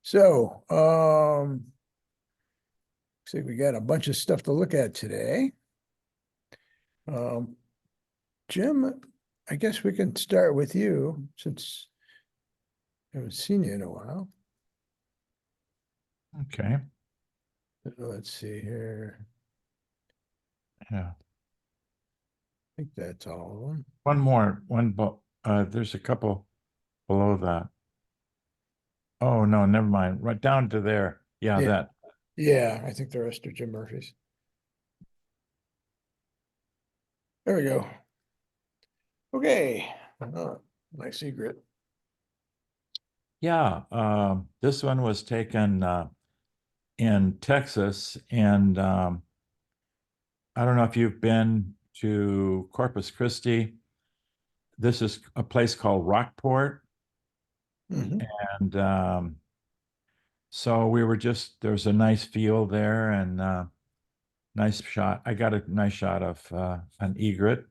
So, looks like we got a bunch of stuff to look at today. Um, Jim, I guess we can start with you since I haven't seen you in a while. Okay, Let's see here. yeah. I think that's all of them. One more, there's a couple below that. Oh, no, never mind. Right down to there. Yeah, Yeah. that. Yeah, I think the rest are Jim Murphy's. There we go. Okay. Nice secret. Yeah, this one was taken in Texas, and I don't know if you've been to Corpus Christi. This is a place called Rockport, Mhm. and so we were there's a nice field there, and nice shot. I got a nice shot of an egret,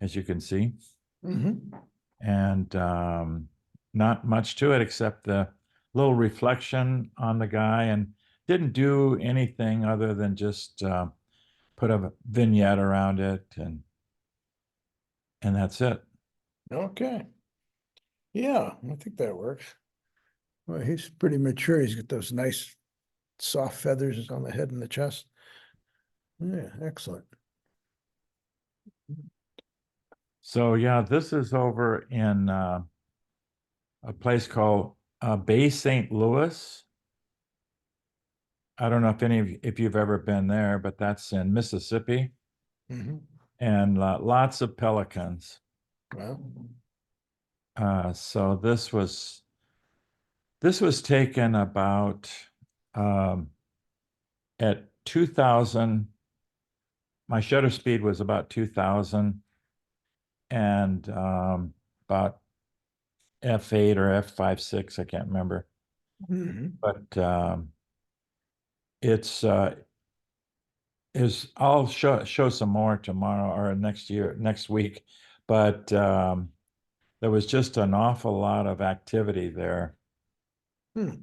as you can see. Mhm. And not much to it except the little reflection on the guy, and didn't do anything other than just put a vignette around it, and that's it. Okay. Yeah, I think that works. Well, he's pretty mature. He's got those nice soft feathers on the head and the chest. Yeah, excellent. So yeah, this is over in a place called Bay St. Louis. I don't know if you've ever been there, but that's in Mississippi, Mhm. and lots of pelicans. Well, So this was taken about um, at 2000. My shutter speed was about 2000, and about f8 or f5.6, I can't remember. mhm. But it's I'll show some more tomorrow or next week. But there was just an awful lot of activity there. Hmm.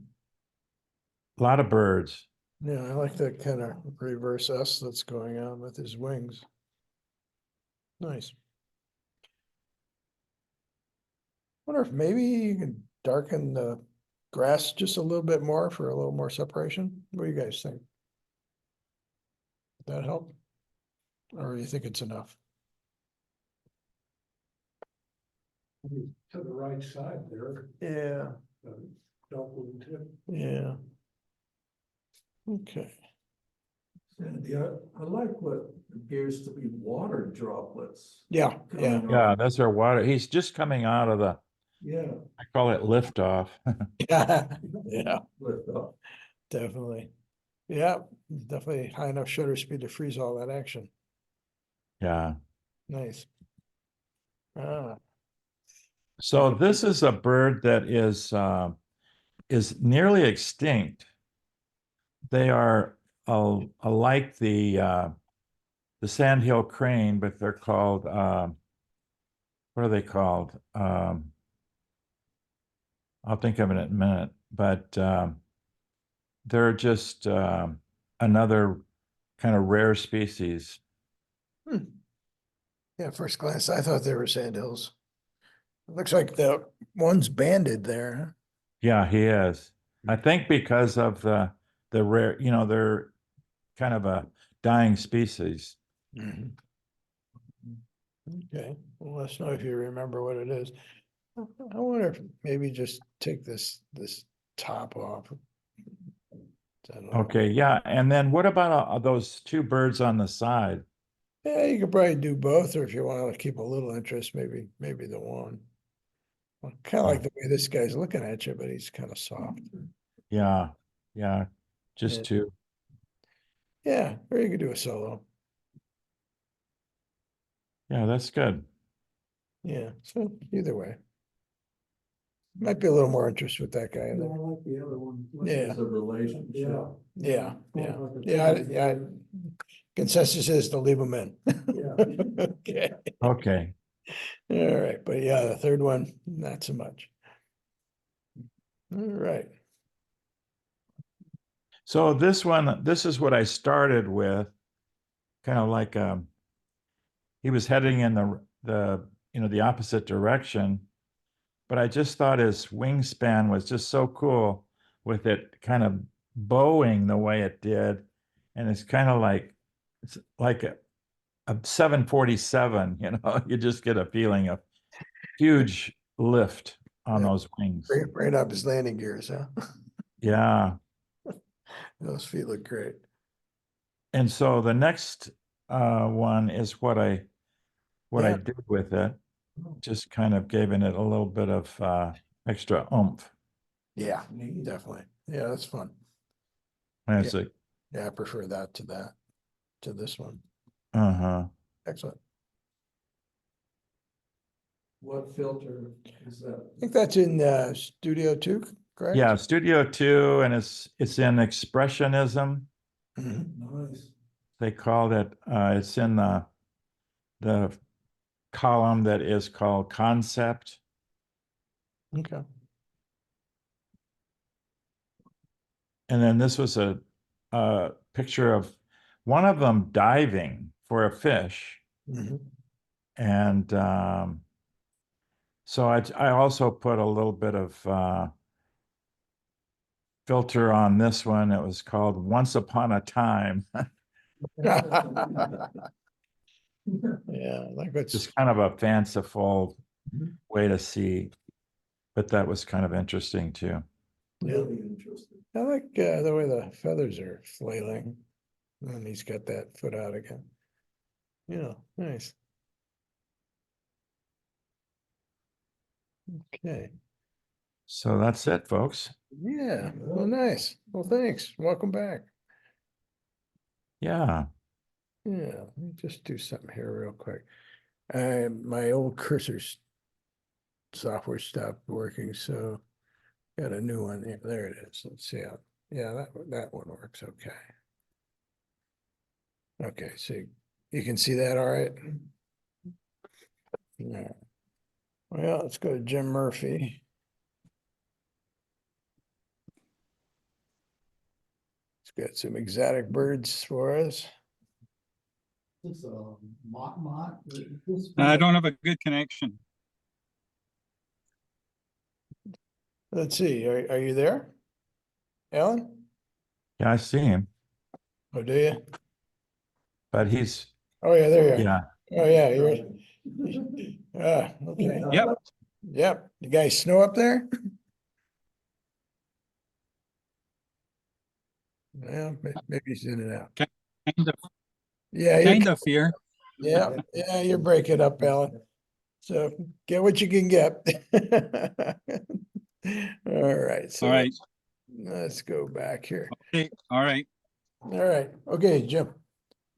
A lot of birds. Yeah, I like that kind of reverse S that's going on with his wings. Nice. Wonder if maybe you can darken the grass just a little bit more for a little more separation. What do you guys think? Would that help? Or do you think it's enough? To the right side there, Yeah, double tip. yeah. Okay. And I like what appears to be water droplets. Yeah, yeah. Yeah, that's our water. He's just coming out of Yeah. I call it liftoff. Yeah, Lift up. definitely. Yeah, definitely high enough shutter speed to freeze all that action. Yeah. Nice. Ah, So this is a bird that is nearly extinct. They are alike the sandhill crane, but they're called what are they called? I'll think of it in a minute. But they're just another kind of rare species. hmm. Yeah, first glance, I thought they were sandhills. It looks like the one's banded there. Yeah, he is. I think because of the rare, they're kind of a dying species. Huh? Mhm. Okay, well, let us know if you remember what it is. I wonder if maybe just take this top off. I don't know. Okay, yeah. And then what about those two birds on the side? Yeah, you could probably do both, or if you want to keep a little interest, maybe the one. Kind of like the way this guy's looking at you, but he's kind of soft. Yeah, yeah, Yeah, just two. yeah, or you could do a solo. Yeah, that's good. Yeah, so either way. Might be a little more interest with that guy Yeah, in I there. like the other one. Yeah. It's a relationship. Yeah, yeah. Consensus is to leave them in. Yeah. Okay, Okay. all right, but yeah, the third one, not so much. All right. So this one, this is what I started with, kind of like he was heading in the opposite direction, but I just thought his wingspan was just so cool with it kind of bowing the way it did, and it's like a 747, you just get a feeling of huge lift on Yeah. those wings. Right up his landing gears, huh? Yeah. Those feet look great. And so the next one is what I Yeah. did with it. Just kind of giving it a little bit of extra oomph. Yeah, definitely. Yeah, that's fun. And it's like, Yeah, I prefer that, to this one. uh-huh. Excellent. What filter is that? I think that's in Studio 2, correct? Yeah, Studio 2, and it's in Expressionism. Mhm. Nice. They called it, it's in the column that is called Concept. Okay. And then this was a picture of one of them diving for a fish. Mhm. And so I also put a little bit of filter on this one. It was called Once Upon a Time. Yeah, like what's, Just kind of a fanciful Mhm. way to see, but that was kind of interesting too. Really interesting. I like the way the feathers are flailing. And he's got that foot out again. Yeah, nice. Okay. So that's it, folks. Yeah, well, nice. Well, thanks. Welcome back. Yeah. Yeah, let me just do something here real quick. My old software stopped working, so got a new one. Yeah, there it is. Let's see how, yeah, that one works okay. Okay, so you can see that all right? Yeah. Well, let's go to Jim Murphy. He's got some exotic birds for us. This mott. I don't have a good connection. Let's see, are you there? Alan? Yeah, I see him, Oh, do you? but he's, Oh, yeah, there you are. yeah. Oh, yeah, you're. Okay. Yep. Yep. You guys snow up there? Well, maybe he's in and out. Kind of, Yeah, kind of fear. yeah, you're breaking up, Alan. So get what you can get. All right, so All right. let's go back here. Okay. All right. All right, okay, Jim.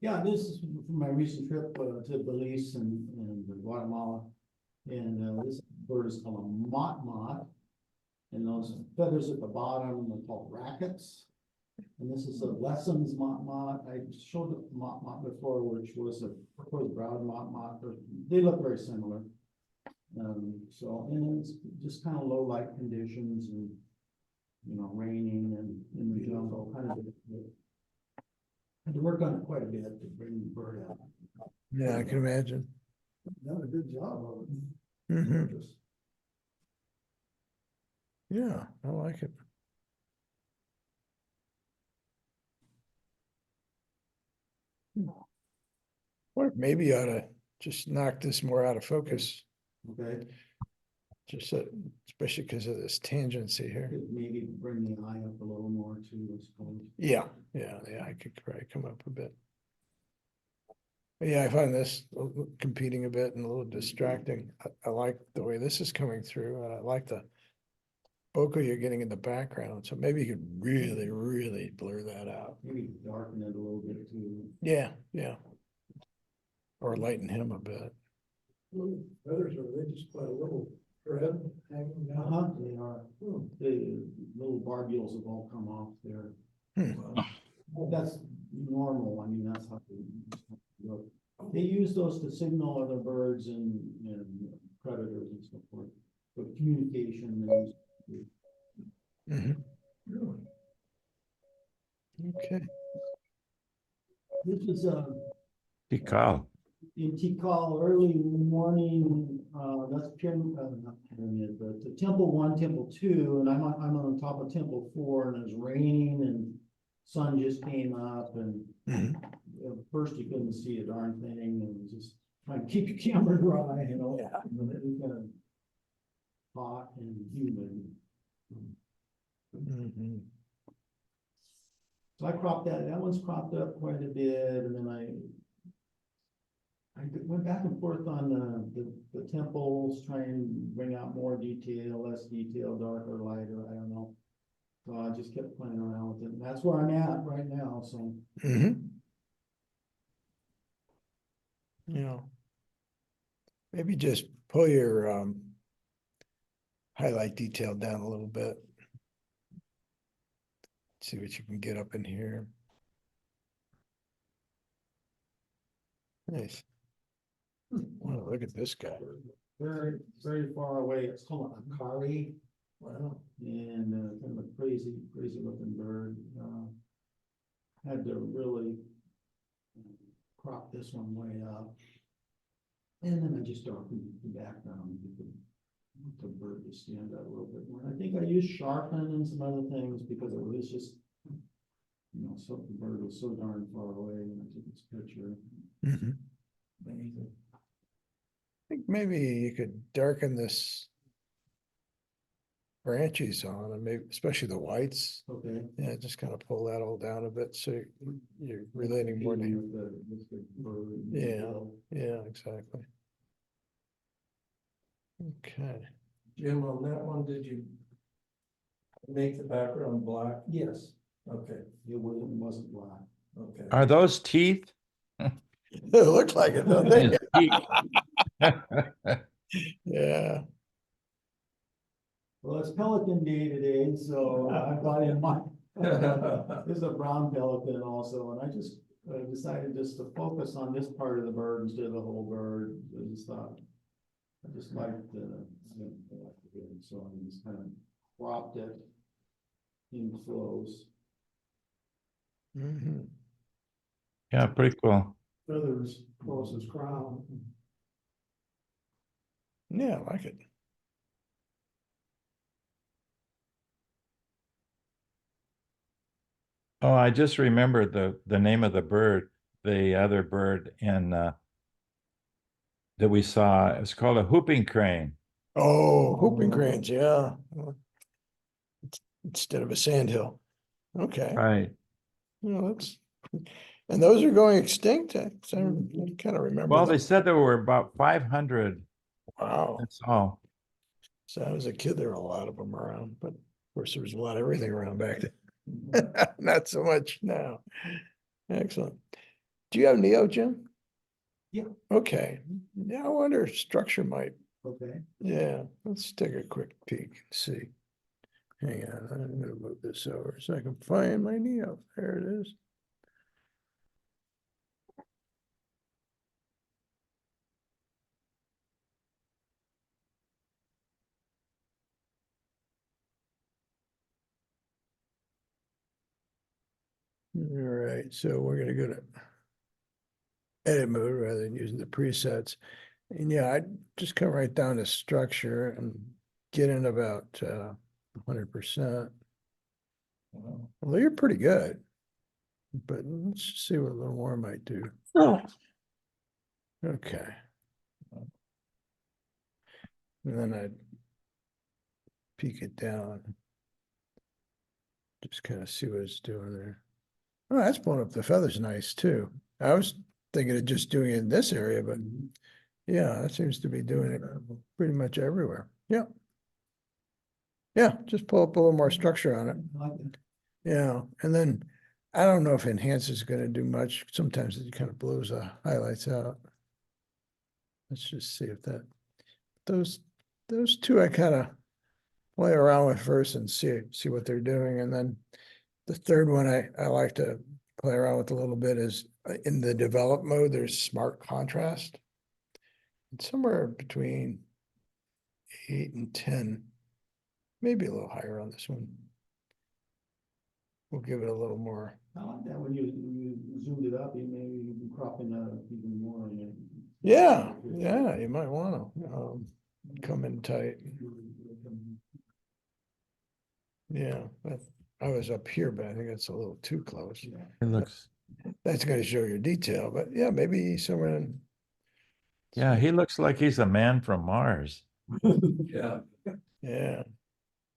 Yeah, this is from my recent trip to Belize and Guatemala. And this bird is called a mott. And those feathers at the bottom are called rackets. And this is a Lessons mott. I showed the mott before, which was a turquoise-browed mott. They look very similar. So, and it's just kind of low light conditions and, raining and in the jungle, kind of. Had to work on it quite a bit to bring the bird out. Yeah, I can imagine. Done a good job of it. Mhm. Yeah, I like it. Or maybe you ought to just knock this more out of focus, Okay, just so, especially because of this tangency here. could maybe bring the eye up a little more too, I suppose. Yeah, I could probably come up a bit. But yeah, I find this competing a bit and a little distracting. I like the way this is coming through, and I like the bokeh you're getting in the background, so maybe you could really, really blur that out. Maybe darken it a little bit too. Yeah. Or lighten him a bit. Feathers are they just by a little thread hanging down? They are, the little barbules have all come off there. Hmm. But that's normal, I mean, that's how they look. They use those to signal other birds and predators and so forth, for communication and. Mhm. Really? Okay. This is, Tikal. in Tikal, early morning, that's not pyramid, but the Temple 1, Temple 2, and I'm on top of Temple 4, and it's raining, and sun just came up, and Mhm. at first you couldn't see a darn thing, and just trying to keep your camera dry, you know? Yeah. And it was kind of hot and humid. Mhm. So I cropped that one's cropped up quite a bit, and then I went back and forth on the temples, trying to bring out more detail, less detail, darker, lighter, I don't know. So I just kept playing around with it, and that's where I'm at right now, so. Mhm. You know, maybe just pull your highlight detail down a little bit. See what you can get up in here. Nice. Wow, look at this guy. Very, very far away, it's called a Akari. Wow. And kind of a crazy, crazy looking bird. Had to really crop this one way up. And then I just darkened the background, the bird to stand out a little bit more. I think I used sharpen and some other things because it was just, you know, so the bird was so darn far away when I took this picture. Mhm. Amazing. I think maybe you could darken this branches on and maybe especially the whites. Okay. Yeah, just kind of pull that all down a bit so you're relating more to him. With the bird. Yeah. Yeah, exactly. Okay. Jim, on that one, did you make the background black? Yes, Okay, it wasn't black. okay. Are those teeth? It looks like it, don't they? His teeth. Yeah. Well, it's pelican day today, so I brought in my, this is a brown pelican also, and I just decided just to focus on this part of the bird instead of the whole bird. I just thought, I just liked the, so I just kind of cropped it in close. Mhm. Yeah, pretty cool. Feathers close as crown. Yeah, I like it. Oh, I just remembered the name of the bird, the other bird in that we saw. It's called a whooping crane. Oh, whooping cranes, yeah. Instead of a sandhill. Okay. Right. Well, that's, and those are going extinct. I kind of remember Well, they that. said there were about 500. Wow. That's all. So I was a kid, there were a lot of them around, but of course there was a lot of everything around back then. Not so much now. Excellent. Do you have Neo, Jim? Yeah. Okay. Yeah, I wonder if structure might, Okay. yeah, let's take a quick peek and see. Hang on, I'm gonna move this over so I can find my Neo. There it is. All right, so we're gonna go to edit mode rather than using the presets. And yeah, I just come right down to structure and get in about 100%. Well, you're pretty good, but let's just see what a little more might do. Okay. And then I'd peek it down. Just kind of see what it's doing there. Oh, that's pulling up the feathers nice too. I was thinking of just doing it in this area, but yeah, that seems to be doing it pretty much everywhere. Yeah. Yeah, just pull up a little more structure on it. I like it. Yeah, and then I don't know if enhance is gonna do much. Sometimes it kind of blows the highlights out. Let's just see if that, those two I kind of play around with first and see what they're doing. And then the third one I like to play around with a little bit is in the develop mode, there's smart contrast. It's somewhere between 8 and 10, maybe a little higher on this one. we'll give it a little more. I like that when you zoomed it up, you maybe you can crop in even more. Yeah, yeah, you might wanna, come in tight. Yeah, I was up here, but I think it's a little too close. It looks, That's gonna show your detail, but yeah, maybe somewhere in. yeah, he looks like he's a man from Mars. Yeah. Yeah.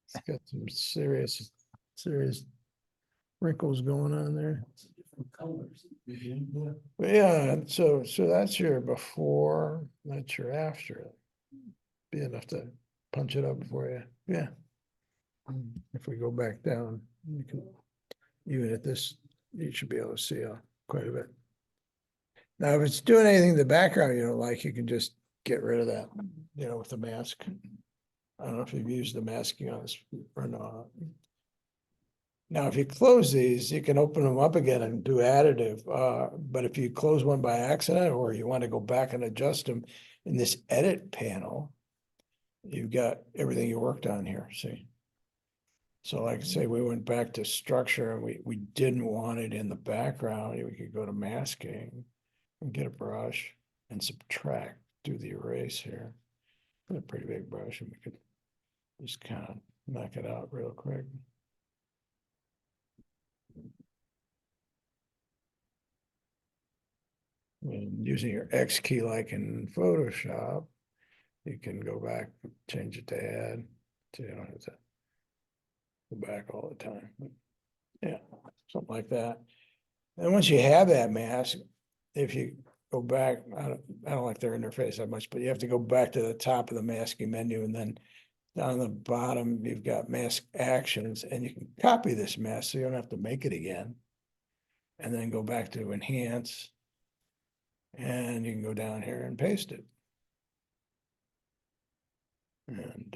It's got some serious wrinkles going on there. Different colors. But yeah, and so that's your before, that's your after. Be enough to punch it up for you, yeah. If we go back down, you can, even at this, you should be able to see quite a bit. Now, if it's doing anything in the background you don't like, you can just get rid of that, with the mask. I don't know if you've used the masking on this or not. Now, if you close these, you can open them up again and do additive, but if you close one by accident, or you want to go back and adjust them in this edit panel, you've got everything you worked on here, see? So like I say, we went back to structure and we didn't want it in the background, we could go to masking and get a brush and subtract, do the erase here. Put a pretty big brush and we could just kind of knock it out real quick. And using your X key like in Photoshop, you can go back, change it to add, so you don't have to go back all the time. Yeah, something like that. And once you have that mask, if you go back, I don't like their interface that much, but you have to go back to the top of the masking menu, and then down the bottom, you've got mask actions, and you can copy this mask so you don't have to make it again. And then go back to enhance. And you can go down here and paste it. And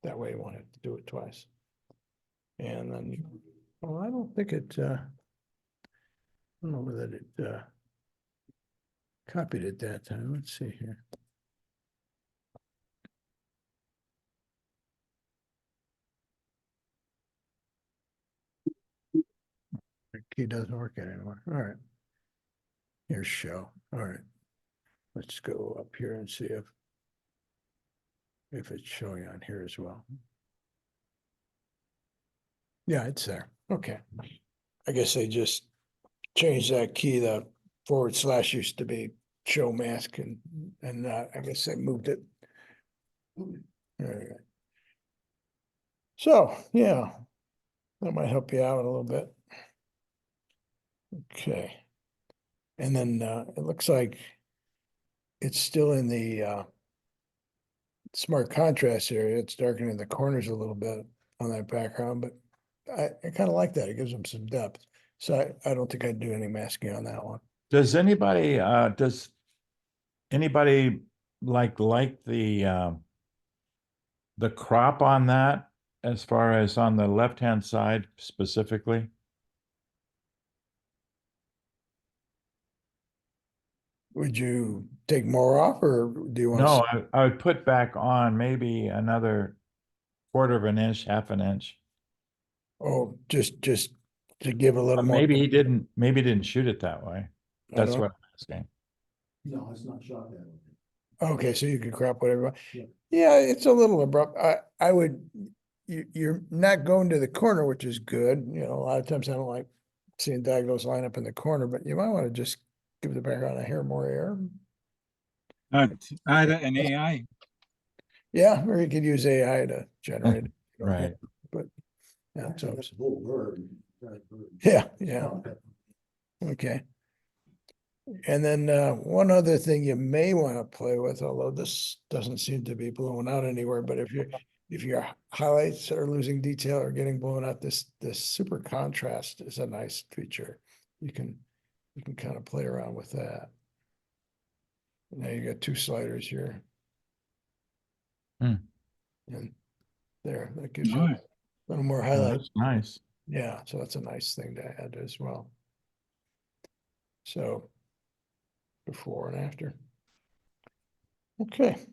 that way you won't have to do it twice. And then, well, I don't think it, I don't know whether it copied it that time. Let's see here. The key doesn't work anymore. All right. Here's show. All right. Let's go up here and see if it's showing on here as well. Yeah, it's there. Okay. I guess they just changed that key. The / used to be show mask, and I guess they moved it. There you go. So, yeah, that might help you out a little bit. Okay. And then it looks like it's still in the smart contrast area. It's darkening the corners a little bit on that background, but I kind of like that. It gives them some depth. So I don't think I'd do any masking on that one. Does anybody like the crop on that, as far as on the left-hand side specifically? Would you take more off, or do you want No, to? I would put back on maybe another 1/4 of an inch, 1/2 an inch. Oh, just to give a little But more. maybe he didn't shoot it that way. I That's don't- what I'm asking. No, it's not shot that way. Okay, so you could crop whatever. Yeah. Yeah, it's a little abrupt. I would, you're not going to the corner, which is good. A lot of times I don't like seeing diagonals line up in the corner, but you might want to just give the background a hair more air. Add an AI. Yeah, or you could use AI to generate it. Right. Yeah, Actually, so, that's a whole bird. yeah, okay. And then one other thing you may want to play with, although this doesn't seem to be blown out anywhere, but if your highlights are losing detail or getting blown out, this super contrast is a nice feature. You can kind of play around with that. Now you got 2 sliders here. Hmm. And there, that gives you Nice. a little more Oh, highlight. that's nice. Yeah, so that's a nice thing to add as well. So before and after. Okay.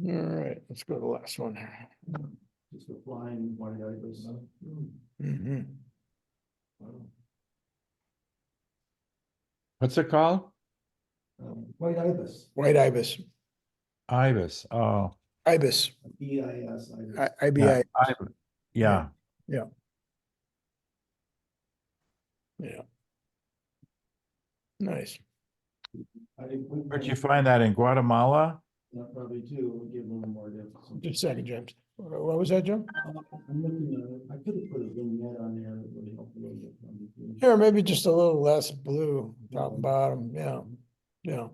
All right, let's go to the last one here. Just a flying white ibis. Mm-hmm. What's it called? White ibis, White ibis, Ibis. Oh, ibis, BIS ibis. yeah, IBI, yeah. yeah. Yeah. Nice. Where'd you find that, in Guatemala? Yeah, probably too, we'll give them more difference. Just a second, James. What was that, Jim? I'm looking at, I could have put a vignette on there that would help a little bit. Here, maybe just a little less blue, top and bottom, yeah, yeah,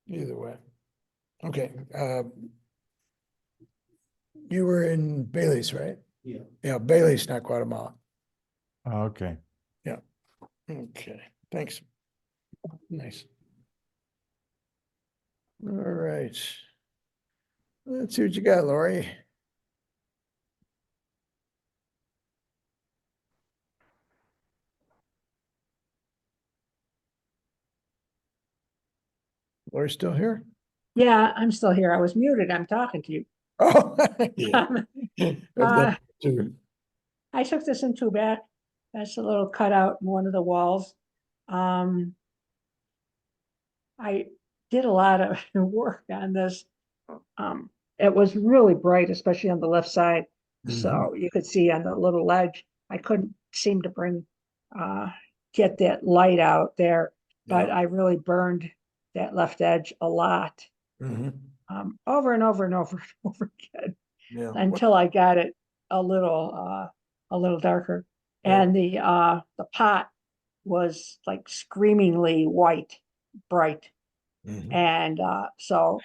either way. Okay, you were in Bailey's, right? Yeah. Yeah, Bailey's, not Guatemala. Oh, okay. Okay, thanks. Nice. All right. Let's see what you got, Lori. Lori still here? Yeah, I'm still here. I was muted. I'm talking to you. Oh, yeah. I've done Uh, it too. I took this in two back. That's a little cutout in one of the walls. I did a lot of work on this. It was really bright, especially on the left side. So you could see on the little ledge, I couldn't seem to get that light out there, but Yeah. I really burned that left edge a lot, Mhm. over and over and over and over again, Yeah. until I got it a little darker. Yeah. And the pot was like screamingly white, bright. Mhm. And so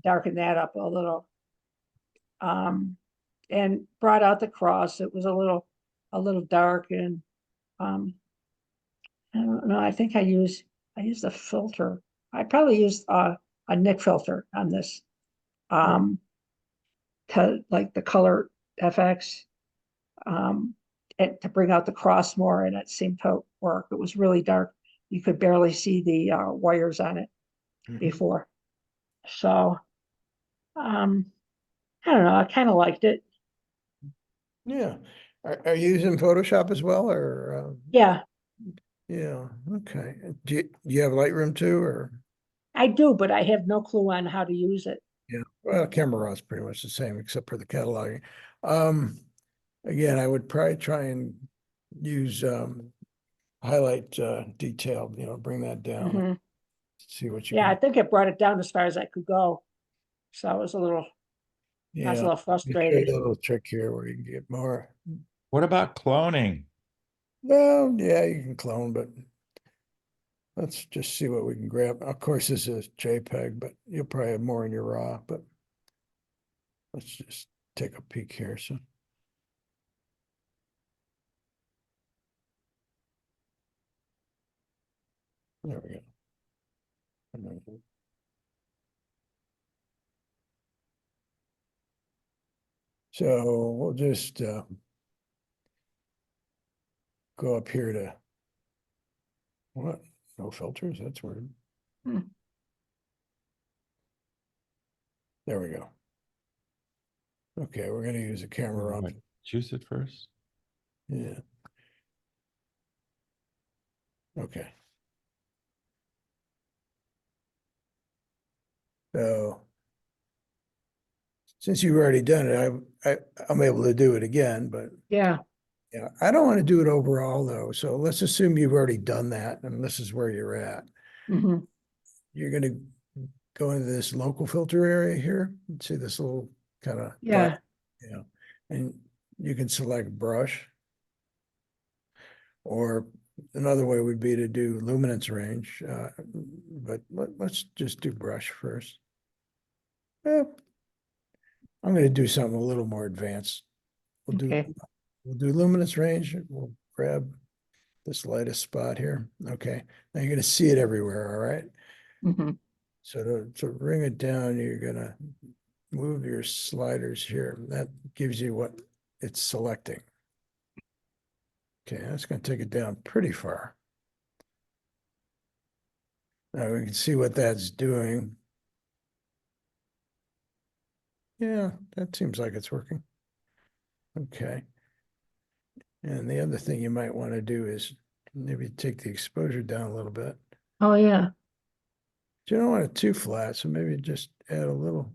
darkened that up a little. And brought out the cross. It was a little dark, and I don't know, I think I used a filter. I probably used a Nik filter on this. To like the color FX. And to bring out the cross more, and it seemed to work. It was really dark. You could barely see the wires on it Mhm. before. So, I don't know, I kind of liked it. Yeah. Are you using Photoshop as well, or, Yeah, yeah, okay. Do you have Lightroom too, or? I do, but I have no clue on how to use it. Yeah, well, Camera Raw's pretty much the same, except for the cataloging. Again, I would probably try and use, highlight, detail, bring that down, Mhm. see what you Yeah, I can. think it brought it down as far as I could go. So I was a little Yeah, let me show frustrated. you a little trick here where you can get more. What about cloning? Well, yeah, you can clone, but let's just see what we can grab. Of course, this is JPEG, but you'll probably have more in your RAW, but let's just take a peek here. So. There we go. So we'll just go up here to what? No filters? That's weird. Hmm. There we go. Okay, we're gonna use a camera up. What, choose it first? Yeah. Okay. So since you've already done it, I'm able to do it again, but Yeah. yeah, I don't want to do it overall though. So let's assume you've already done that and this is where you're at. Hmm. You're gonna go into this local filter area here. See this little kind of. Yeah. Yeah, and you can select brush. Or another way would be to do luminance range, but let's just do brush first. Yeah. I'm gonna do something a little more advanced. Okay. We'll do luminance range. We'll grab this lightest spot here. Okay, now you're gonna see it everywhere, all right? Hmm. So to bring it down, you're gonna move your sliders here. That gives you what it's selecting. Okay, that's gonna take it down pretty far. Now we can see what that's doing. Yeah, that seems like it's working. Okay. And the other thing you might want to do is maybe take the exposure down a little bit. Oh, yeah. You don't want it too flat, so maybe just add a little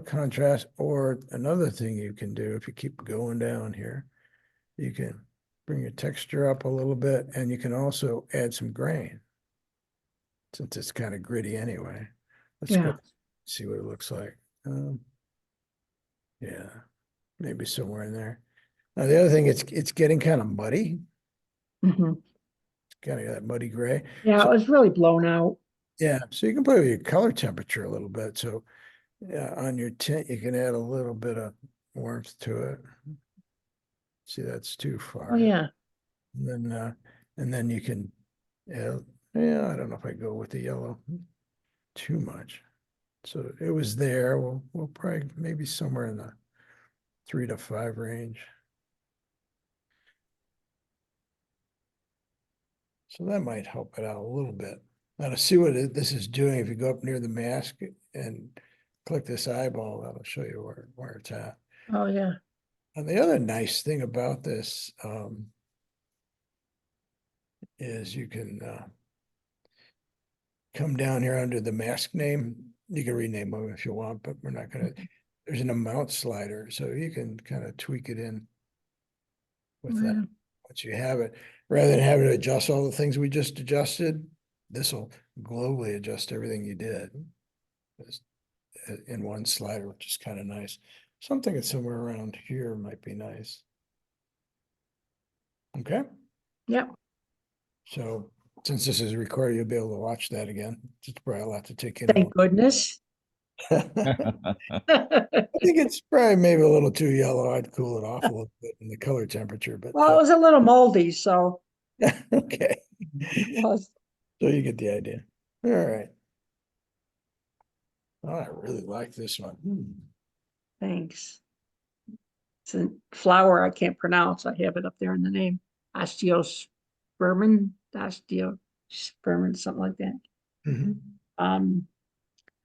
contrast. Or another thing you can do, if you keep going down here, you can bring your texture up a little bit, and you can also add some grain. Since it's kind of gritty anyway. Let's Yeah. go see what it looks like. Yeah, maybe somewhere in there. Now, the other thing, it's getting kind of muddy, Mhm. kind of that muddy gray. Yeah, it So- was really blown out. Yeah, so you can play with your color temperature a little bit. So yeah, on your tint, you can add a little bit of warmth to it. See, that's too far. Oh, yeah. And then you can, yeah, I don't know if I go with the yellow too much. So it was there. We'll probably maybe somewhere in the 3 to 5 range. So that might help it out a little bit. Now to see what this is doing, if you go up near the mask and click this eyeball, that'll show you where it's at. Oh, yeah. And the other nice thing about this is you can come down here under the mask name. You can rename them if you want, but we're not gonna. There's an amount slider, so you can kind of tweak it in with Yeah. that. Once you have it, rather than having to adjust all the things we just adjusted, this will globally adjust everything you did in one slider, which is kind of nice. Something that's somewhere around here might be nice. Okay, Yep. so since this is recorded, you'll be able to watch that again. It's probably a lot to take in. Thank goodness. I think it's probably maybe a little too yellow. I'd cool it off a little bit in the color temperature, but Well, it was a little moldy, so okay. it was. So you get the idea. All right. Oh, I really like this one. Thanks. It's a flower I can't pronounce. I have it up there in the name. Osteospermum, something like that. Mhm.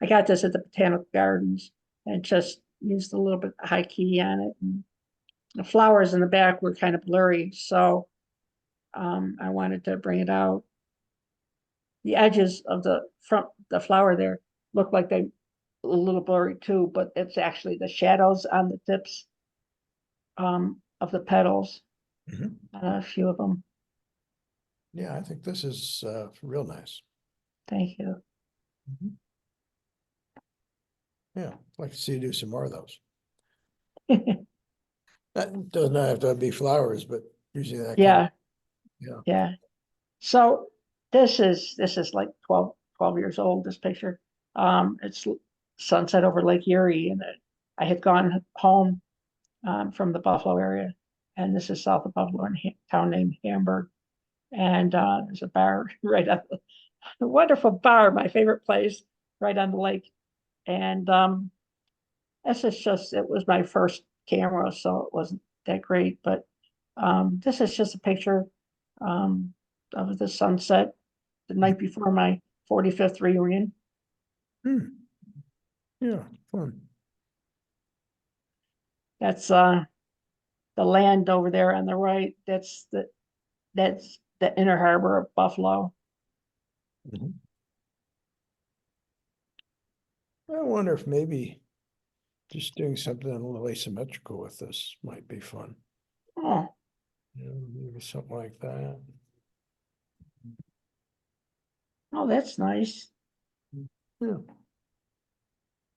I got this at the Botanical Gardens and just used a little bit of high key on it. And the flowers in the back were kind of blurry, so I wanted to bring it out. The edges of the flower there look like they a little blurry too, but it's actually the shadows on the tips of the petals, Mhm. a few of them. Yeah, I think this is real nice. Thank you. Yeah, I'd like to see you do some more of those. That does not have to be flowers, but usually that. Yeah. Yeah. Yeah. So this is like 12 years old, this picture. It's sunset over Lake Erie, and I had gone home from the Buffalo area, and this is south of Buffalo in a town named Hamburg. And there's a bar right up, a wonderful bar, my favorite place, right on the lake. And this is just, it was my first camera, so it wasn't that great, but this is just a picture of the sunset the night before my 45th reunion. Yeah, fun. That's the land over there on the right. That's the inner harbor of Buffalo. I wonder if maybe just doing something a little asymmetrical with this might be fun. Oh, You know, maybe something like that. oh, that's nice. Yeah.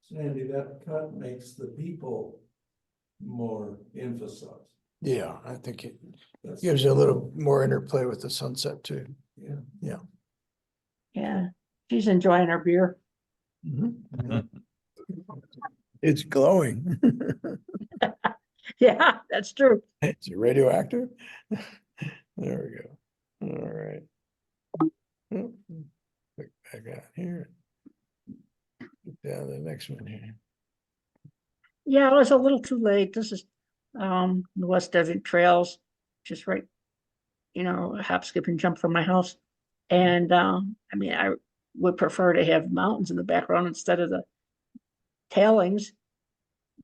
Sandy, that cut makes the people more emphasized. Yeah, I think it That's- gives you a little more interplay with the sunset too. Yeah. Yeah, she's enjoying her beer. It's glowing. Yeah, that's true. Is it radioactive? There we go. All right. Oh, click back out here. Get down to the next one here. Yeah, it was a little too late. This is the West Desert Trails, just right, a hop, skip, and jump from my house. And I mean, I would prefer to have mountains in the background instead of the tailings.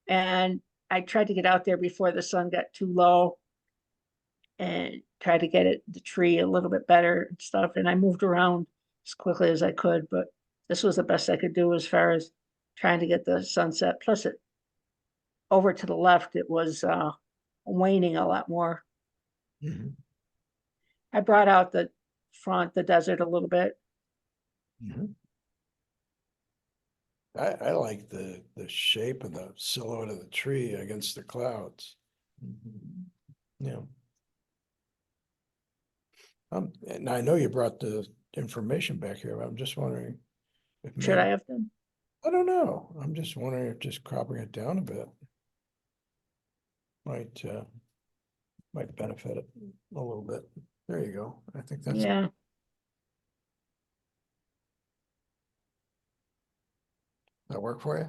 And I tried to get out there before the sun got too low and tried to get the tree a little bit better and stuff. And I moved around as quickly as I could, but this was the best I could do as far as trying to get the sunset. Plus it over to the left, it was waning a lot more. Mhm, I brought out the front, the desert a little bit. mhm. I like the shape of the silhouette of the tree against the clouds. Yeah. And I know you brought the information back here, but I'm just wondering. If Should I maybe- have them? I don't know. I'm just wondering if just cropping it down a bit. Might benefit it a little bit. There you go. I think that's. Yeah, That work for you?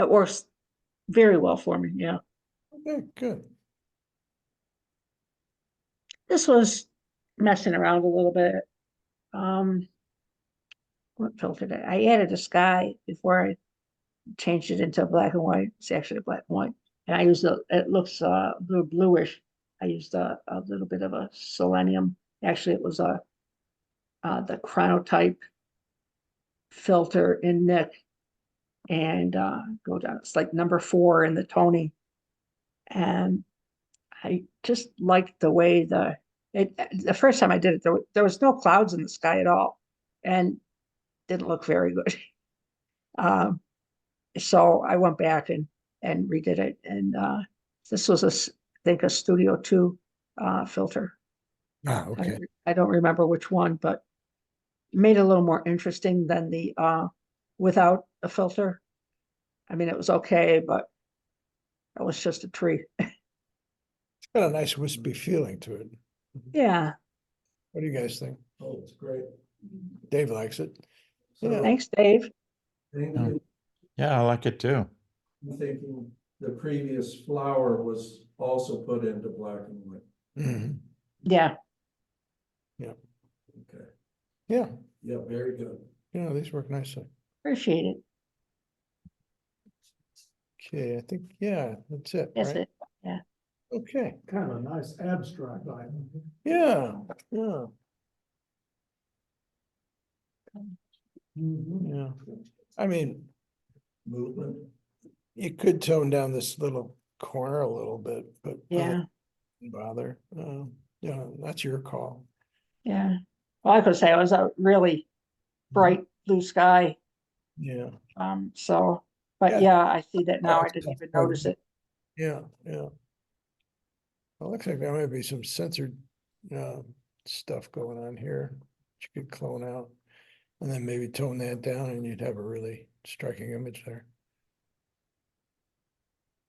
it works very well for me. Yeah. Okay, good. This was messing around a little bit. What filter did I added a sky before I changed it into black and white. It's actually black and white. And I used it looks bluish. I used a little bit of a selenium. Actually, it was the chronotype filter in Nick and go down. It's like number 4 in the Tony. And I just liked the way the first time I did it, there was no clouds in the sky at all and didn't look very good. So I went back and redid it. And this was I think a Studio 2 filter. Ah, okay. I don't remember which one, but made it a little more interesting than the without a filter. I mean, it was okay, but it was just a tree. It's got a nice wispy feeling to it. Yeah, What do you guys think? Oh, it's great. Dave likes it. So, Yeah. thanks, Dave. thank Yeah. you. Yeah, I like it too. I'm thinking the previous flower was also put into black and white. Mhm. Yeah, Okay, Yeah, yeah, very good. these work nicely. appreciate it. Okay, I think, yeah, that's it, That's right? it. Okay, Kind of a nice abstract item. yeah, yeah, Mhm. yeah. I mean, Movement. you could tone down this little corner a little bit, but. I Yeah, wouldn't Bother, that's your call. yeah. Well, I could say it was a really bright blue sky. Yeah, So, but Yeah. yeah, I see that now. I it's didn't even tough. notice it. yeah, yeah. Well, looks like there might be some censored, stuff going on here, which you could clone out. And then maybe tone that down and you'd have a really striking image there.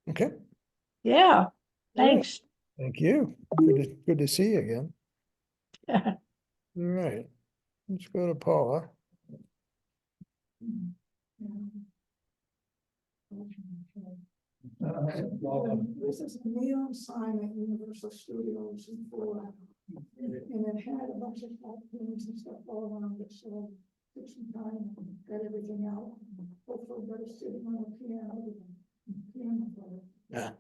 Okay, Yeah, right. thanks. thank you. Good to see you again. All right, let's go to Paula. This is a neon sign at Universal Studios in Florida. And it had a bunch of cartoons and stuff all around it, so took some time, got everything out. Hopefully better sitting on the piano. Player. Yeah.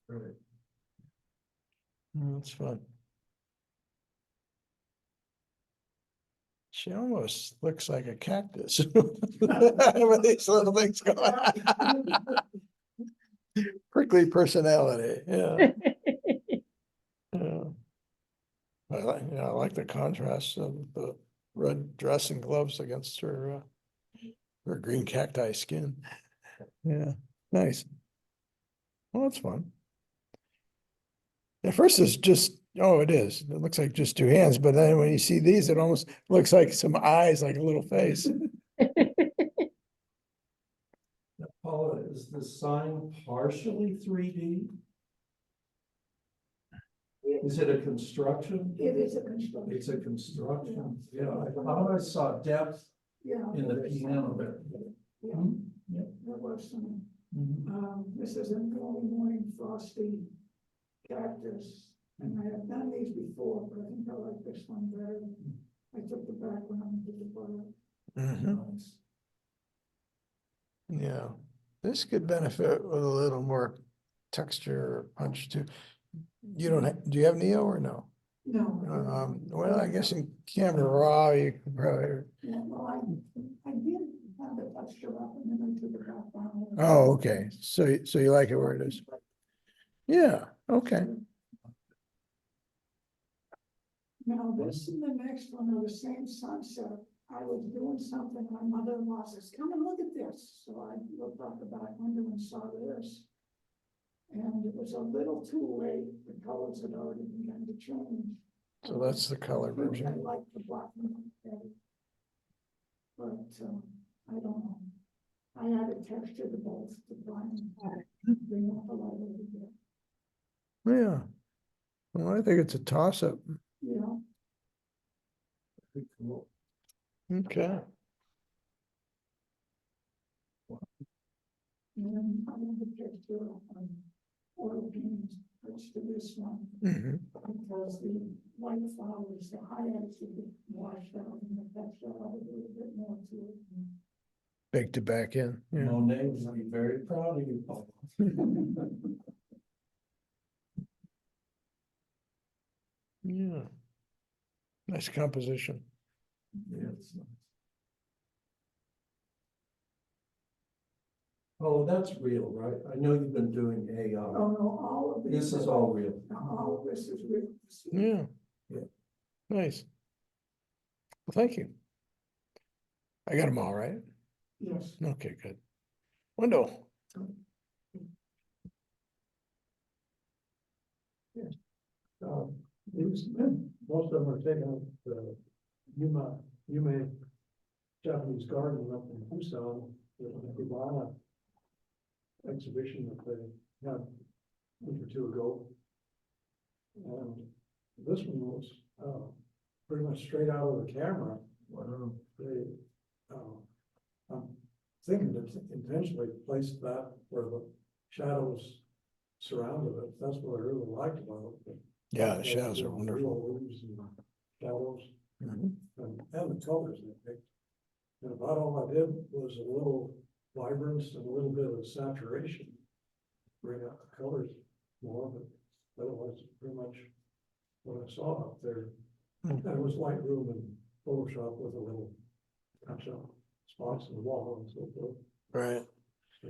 Right. That's fun. She almost looks like a cactus. With these little things going on. Prickly personality, yeah. Yeah. I like the contrast of the red dress and gloves against her green cacti skin. Yeah, nice. Well, that's fun. At first it's just, oh, it is. It looks like just 2 hands, but then when you see these, it almost looks like some eyes, like a little face. Now, Paula, is the sign partially 3D? Is it a construction? It is a construction. It's a construction, yeah, I thought I saw depth Yeah. in the piano there. Yeah, Yeah. there was some, Mhm. this is an early morning frosty cactus. And I have done these before, but I think I like this one better. I took the background and did the color. Mhm. Nice. Yeah, this could benefit with a little more texture or punch too. You don't, do you have Neo or no? No. Well, I guess in Camera Raw, you could probably, Yeah, well, I did have the texture up and then I took it back down. oh, okay, so you like it where it is? Yeah, okay, Now, this and the next one are the same sunset. I was doing something, my mother-in-law says, come and look at this. So I looked out the back window and saw this. And it was a little too late, the colors had already begun to change. so that's the color I version. like the black and white better. But, I don't know. I added texture to both to try and bring up the light a little bit, Yeah, well, I think it's a toss-up, you know? okay. And then I have the texture on oil paint, which to this one. Mhm. Because the white flowers, the highlights will get washed out and the texture will add a little bit more to it. Baked it back in, yeah. Monet would be very proud of you, Paul. Yeah. Nice composition. Yes. Oh, that's real, right? I know you've been doing Oh, AI. no, all of This this. is all real. All of this is real. Yeah. Yeah. Nice. Well, thank you. I got them all right. Yes. Okay, good. Wendell. These, most of them are taken up the Yume Japanese garden up in Tucson, the Iguana exhibition that they had a week or two ago. And this one was, pretty much straight out of the camera. Wow. They, I'm thinking to intentionally place that where the shadows surrounded it. That's what I really liked about it. Yeah, the shadows are wonderful. Real leaves and shadows Mhm. and the colors they picked. And about all I did was a little vibrance and a little bit of saturation. Bring out the colors more, but otherwise pretty much what I saw up there. Hmm. And it was Lightroom and Photoshop with a little touch up spots in the wall and so forth. Right. So,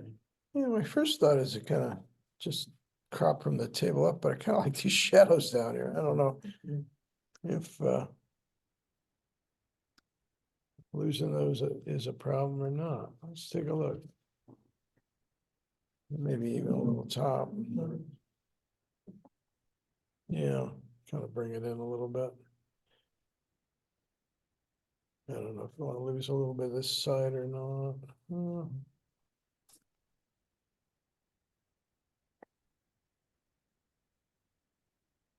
Yeah, my first thought is to kind of just crop from the table up, but I kind of like these shadows down here. I don't know if losing those is a problem or not. Let's take a look. Maybe even a little top. Yeah, kind of bring it in a little bit. I don't know if you want to lose a little bit this side or not.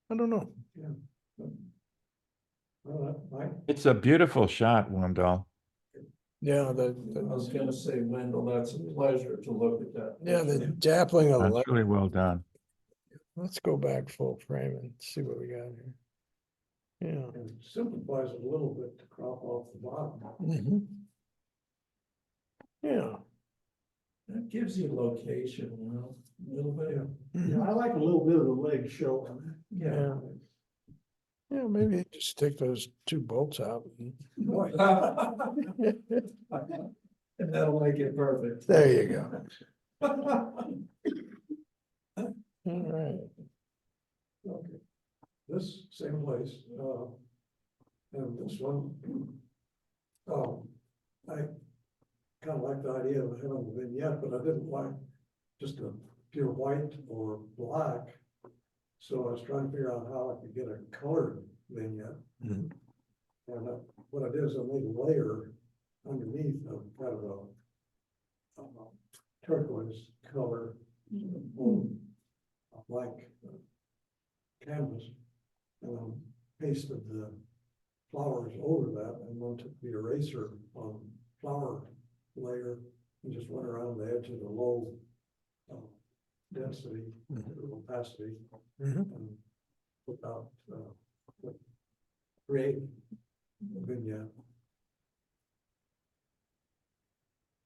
I don't know. well, that might. It's a beautiful shot, Wendell. Yeah, I was gonna say, Wendell, that's a pleasure to look at that. yeah, the dappling of the That's light. really well done. Let's go back full frame and see what we got here. Yeah. And it simplifies it a little bit to crop off the bottom. Mhm. Yeah. That gives you location, you know, a little bit. Mhm. Yeah, I like a little bit of the leg showing. Yeah. Yeah, maybe just take those two bolts out. And that'll make it perfect. There you go. All right. Okay. This same place, and this one, I kind of like the idea of having a vignette, but I didn't like just a pure white or black. So I was trying to figure out how I could get a colored vignette. Mhm. And what I did is I made a layer underneath of kind of a turquoise color on a blank canvas. And then pasted the flowers over that and then took the eraser on flower layer and just went around the edge of the low density, opacity, Mhm. and put out, create a vignette.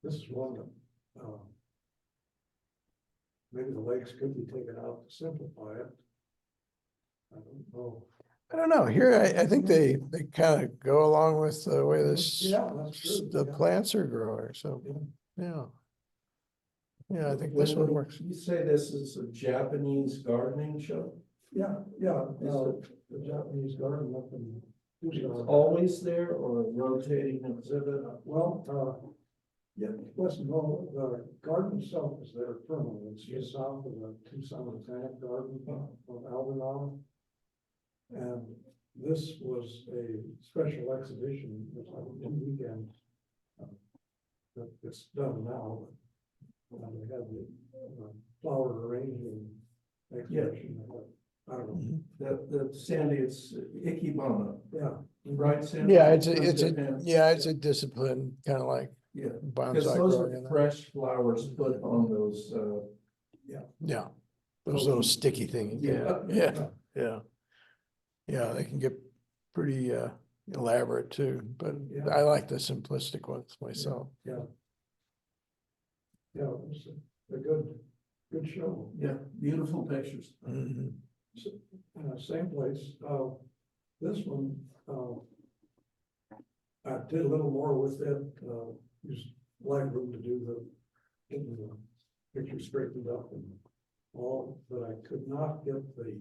This is one that Maybe the lakes could be taken out to simplify it. I don't know. I don't know, here, I think they kind of go along with the way this, Yeah, that's true, the yeah. plants are growing, so, Yeah. yeah. Yeah, I think this one works. You say this is a Japanese gardening show? Yeah, the Japanese garden up in It's Tucson. always there or a rotating exhibit? Well, yeah, listen, no, the garden itself is there permanently, it's just south of the Tucson Botanic Garden of Albemarle. And this was a special exhibition, it's like a weekend. That it's done now. They have the flower arranging exhibition. I don't know, The Sandy, it's Ikebana, yeah. right, Sandy? Yeah, it's a, Japan. yeah, it's a discipline, kind of like Yeah, because bonsai those growing. are in there. fresh flowers put on those, Yeah, those little sticky things, yeah, yeah. Yeah, they can get pretty elaborate too, but Yeah. I like the simplistic ones myself. Yeah. Yeah, it was a good show. yeah, beautiful pictures. Mhm. Same place, this one, I did a little more with it, used Lightroom to do getting the picture straightened up and all, but I could not get the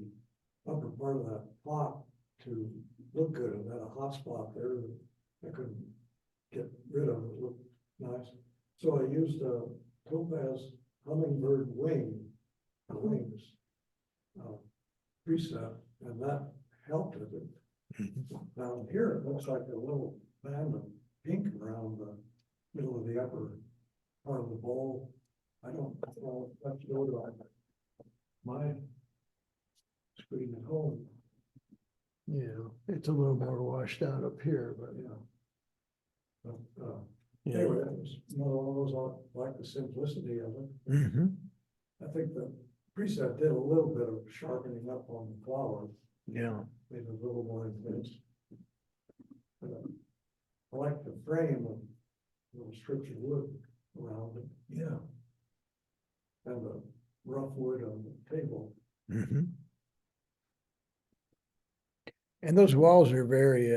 upper part of that plot to look good, it had a hot spot there that I couldn't get rid of, it looked nice. So I used a Topaz hummingbird wings preset, and that helped with it. Mhm. Down here, it looks like a little band of pink around the middle of the upper part of the bowl. I don't know if that's go to my screen at home, Yeah, it's a little more washed out up here, but you know. But, yeah. anyway, it was one of those, I like the simplicity of it. Mhm. I think the preset did a little bit of sharpening up on the flower, Yeah, made it a little more intense. I like the frame of little strips of wood around it. Yeah. And the rough wood on the table. mhm. And those walls are very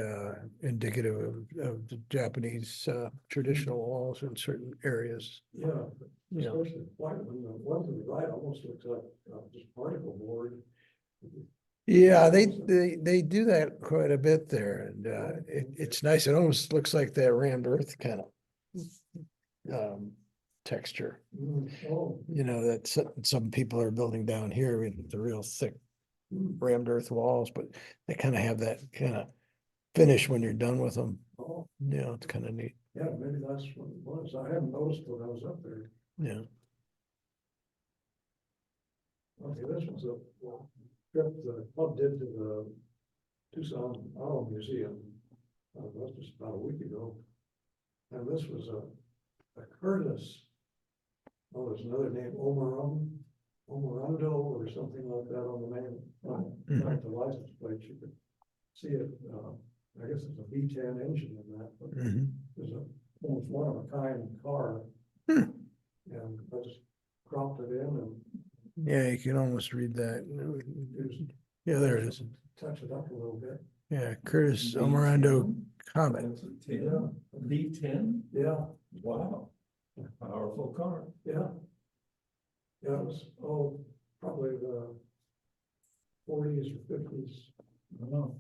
indicative of the Japanese traditional walls in certain areas. Yeah, You know, especially the white one, the one to the right almost looks like just particle board. yeah, they do that quite a bit there, and it's nice. It almost looks like that rammed earth kind of texture. Oh, You know, that some people are building down here with the real thick rammed earth walls, but they kind of have that kind of finish when you're done with them. oh, Yeah, it's kind of neat. yeah, maybe that's what it was. I hadn't noticed when I was up there. Yeah. Okay, this was a trip the club did to the Tucson Auto Museum. That was just about a week ago. And this was a Curtis. Oh, there's another name, Omorundo or something like that on the name. Like the license plate, you could see it. I guess it's a V10 engine in that, but Mhm. there's almost one of a kind car. Hmm. And I just cropped it in and Yeah, you can almost read that. used Yeah, there it is. touch it up a little bit. Yeah, Curtis Omorundo Comet. That's a 10, a V10, Yeah, wow, powerful car. yeah. Yeah, it was, probably the 40s or 50s, Oh,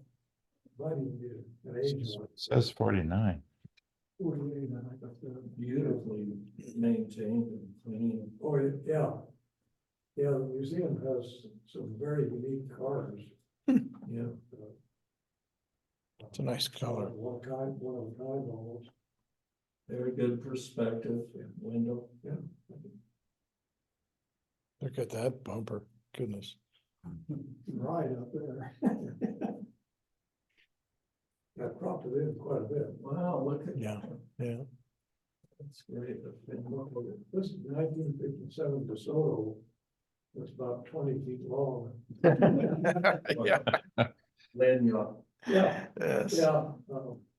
might even be an age one. Says 49. 48, I think that's it. beautifully maintained and clean. Oh, yeah. Yeah, the museum has some very unique cars. Yeah. It's a nice color. One of a kind almost. Very good perspective window. Yeah. Look at that bumper. Goodness. Right up there. I cropped it in quite a bit. Wow, look at. Yeah, yeah. That's great. This is 1957 DeSoto. It's about 20 feet long. Yeah. Lanyard. Yeah, Yes, yeah.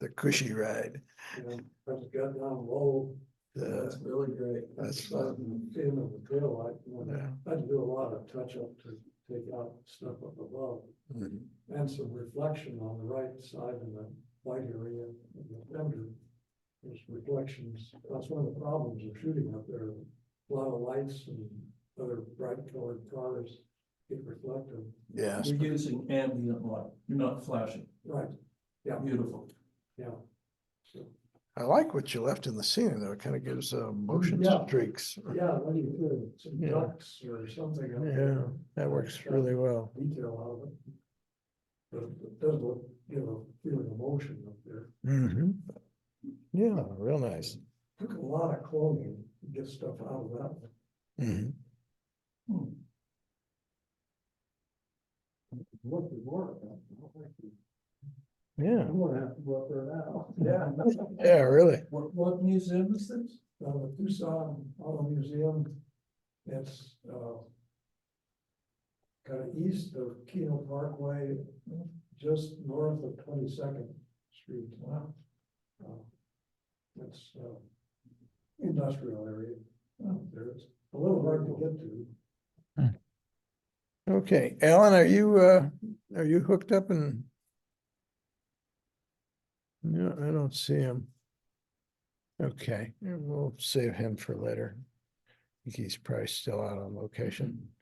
the cushy ride. You know, I just got down low That's really great. That's But fun. seeing of the trail, Yeah. I had to do a lot of touch up to take out stuff up above. Mhm. And some reflection on the right side of the white area of the fender. There's reflections, that's one of the problems of shooting up there. A lot of lights and other bright colored cars get reflected. Yes, You're using ambient light, you're not flashing. Right, yeah, Beautiful. yeah. So, I like what you left in the scene though. It kind of gives motion Yeah. streaks. yeah, what do you do, some Yeah. ducks or something. up Yeah, there. that works really well. Detail out of it. But it does look, give a feeling of motion up there. Hmm. Yeah, real nice. Took a lot of clothing to get stuff out of that one. Mhm. Look at work. Yeah, I'm gonna have to go up there now. Yeah. yeah, really. What museum is this? The Tucson Auto Museum, it's, kind of east of Keno Parkway, just north of 22nd Street. Wow. It's, industrial area out there. It's a little hard to get to. Okay, Alan, are you hooked up and? No, I don't see him. Okay, we'll save him for later. I think he's probably still out on location.